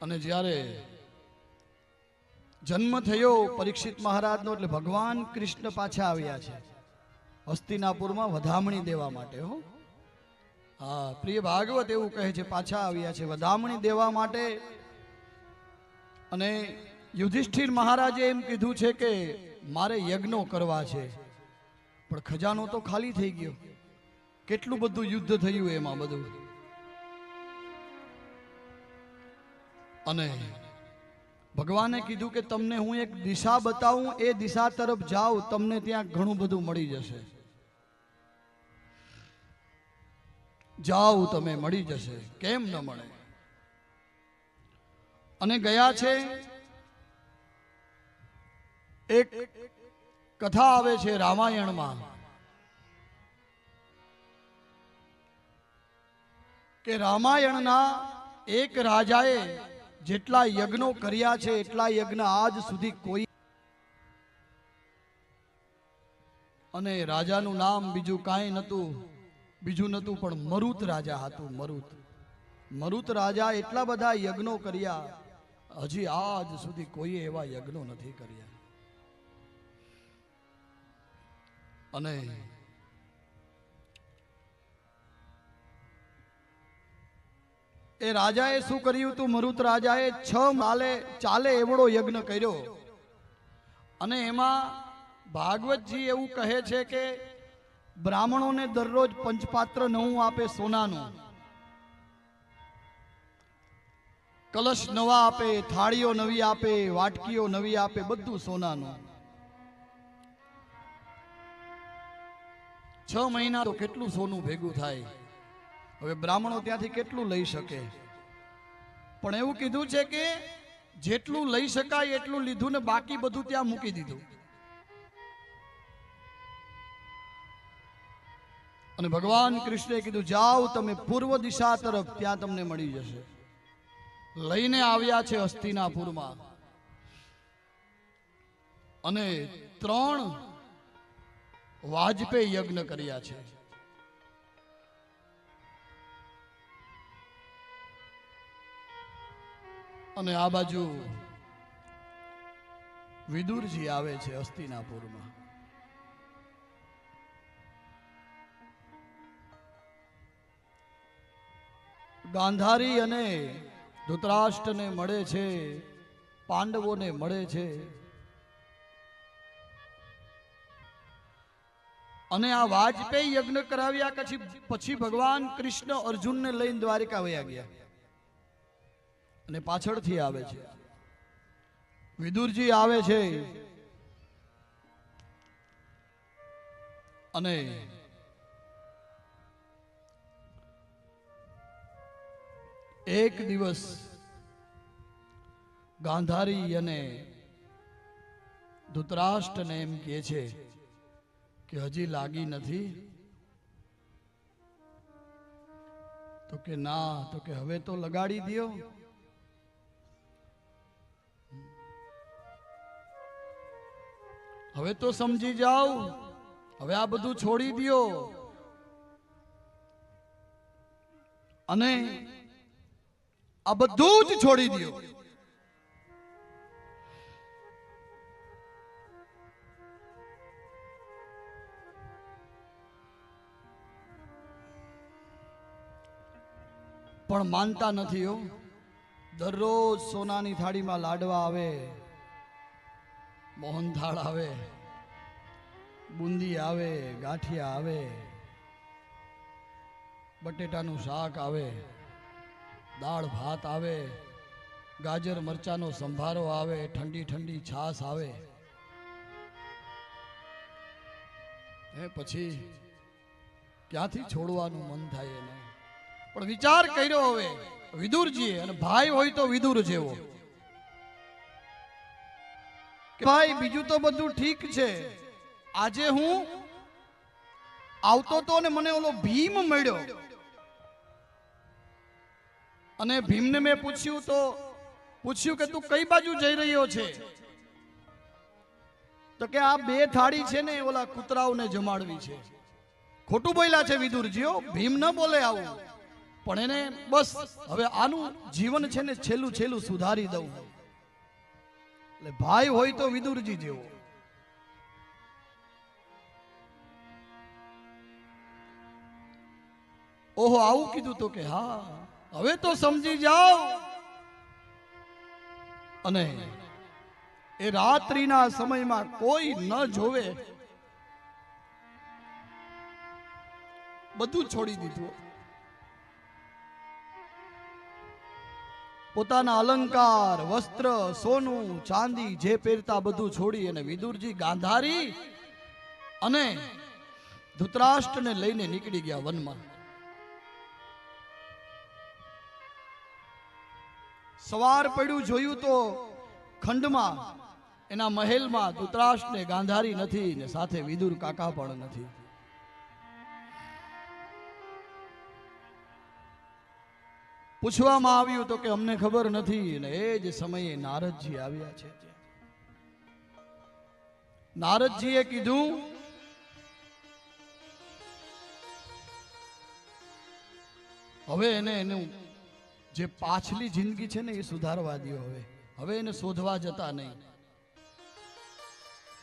અને જ્યારે જન્મ થયો પરીક્ષિત મહારાજનો એટલે ભગવાન કૃષ્ણ પાછા આવ્યા છે હસ્તિનાપુરમાં વધામણી દેવા માટે. હો હા, પ્રિય ભાગવત એવું કહે છે પાછા આવ્યા છે વધામણી દેવા માટે. અને યુધિષ્ઠિર મહારાજે એમ કીધું છે કે મારે યજ્ઞો કરવા છે, પણ ખજાનો તો ખાલી થઈ ગયો. કેટલું બધું યુદ્ધ થયું એમાં બધું. અને ભગવાને કીધું કે તમને હું એક દિશા બતાવું, એ દિશા તરફ જાઓ, તમને ત્યાં ઘણું બધું મળી જશે. જાઓ તમે, મળી જશે, કેમ ન મળે. અને ગયા છે. એક કથા આવે છે રામાયણમાં કે રામાયણના એક રાજાએ જેટલા યજ્ઞો કર્યા છે એટલા યજ્ઞ આજ સુધી કોઈ. અને રાજાનું નામ બીજું કાંઈ નતું, બીજું નતું પણ મરુત રાજા હતું. મરુત રાજા એટલા બધા યજ્ઞો કર્યા, હજી આજ સુધી કોઈએ એવા યજ્ઞો નથી કર્યા. અને એ રાજાએ શું કર્યું હતું? મરુત રાજાએ 6 માલે ચાલે એવડો યજ્ઞ કર્યો. અને એમાં ભાગવતજી એવું કહે છે કે બ્રાહ્મણોને દરરોજ પંચપાત્ર નવું આપે સોનાનું, કલશ નવા આપે, થાળીઓ નવી આપે, વાટકીઓ નવી આપે, બધું સોનાનું. 6 મહિના તો કેટલું સોનું ભેગું થાય. હવે બ્રાહ્મણો ત્યાંથી કેટલું લઈ શકે? પણ એવું કીધું છે કે જેટલું લઈ શકાય એટલું લીધું ને બાકી બધું ત્યાં મૂકી દીધું. અને ભગવાન કૃષ્ણે કીધું જાઓ તમે પૂર્વ દિશા તરફ, ત્યાં તમને મળી જશે. લઈને આવ્યા છે હસ્તિનાપુરમાં. અને 3 વાજપેયી યજ્ઞ કર્યા છે. અને આ બાજુ વિદુરજી આવે છે હસ્તિનાપુરમાં. ગાંધારી અને ધૃતરાષ્ટ્રને મળે છે, પાંડવોને મળે છે. અને આ વાજપેયી યજ્ઞ કરાવ્યા પછી ભગવાન કૃષ્ણ અર્જુનને લઈને દ્વારિકા વયા ગયા. અને પાછળથી આવે છે વિદુરજી આવે છે. અને એક દિવસ ગાંધારી અને ધૃતરાષ્ટ્રને એમ કહે છે કે હજી લાગી નથી? તો કે ના. તો કે હવે તો લગાડી દો. હવે તો સમજી જાઓ, હવે આ બધું છોડી દો. અને આ બધું જ છોડી દો. પણ માનતા નથી. હો દરરોજ સોનાની થાળીમાં લાડવા આવે, મોહનથાળ આવે, બુંદી આવે, ગાંઠિયા આવે, બટેટાનું શાક આવે, દાળ ભાત આવે, ગાજર મરચાનો સંભારો આવે, ઠંડી ઠંડી છાશ આવે. પછી ક્યાંથી છોડવાનું મન થાય એને? પણ વિચાર કર્યો હવે વિદુરજીએ, અને ભાઈ હોય તો વિદુર જેવો, ભાઈ બીજું તો બધું ઠીક છે, આજે હું આવતો તો ને મને ઓલો ભીમ મળ્યો. અને ભીમને મેં પૂછ્યું કે તું કઈ બાજુ જઈ રહ્યો છે? તો કે આ 2 થાળી છે ને ઓલા કૂતરાઓને જમાડવી છે. ખોટું બોલ્યા છે વિદુરજીઓ, ભીમ ન બોલે આવું. પણ એને બસ હવે આનું જીવન છે ને છેલ્લું છેલ્લું સુધારી દઉં. એટલે ભાઈ હોય તો વિદુરજી જેવો. ઓહો આવું કીધું તો કે હા હવે તો સમજી જાઓ. અને એ રાત્રિના સમયમાં કોઈ ન જોવે, બધું છોડી દીધું. પોતાના અલંકાર, વસ્ત્ર, સોનું, ચાંદી જે પહેરતા બધું છોડી અને વિદુરજી ગાંધારી અને ધૃતરાષ્ટ્રને લઈને નીકળી ગયા વનમાં. સવાર પડ્યું, જોયું તો ખંડમાં એના મહેલમાં ધૃતરાષ્ટ્રને ગાંધારી નથી ને સાથે વિદુર કાકા પણ નથી. પૂછવામાં આવ્યું તો કે અમને ખબર નથી. ને એ જ સમયે નારદજી આવ્યા છે. નારદજીએ કીધું હવે એનું જે પાછલી જિંદગી છે ને એ સુધારવા દો. હવે એને શોધવા જતા નહીં.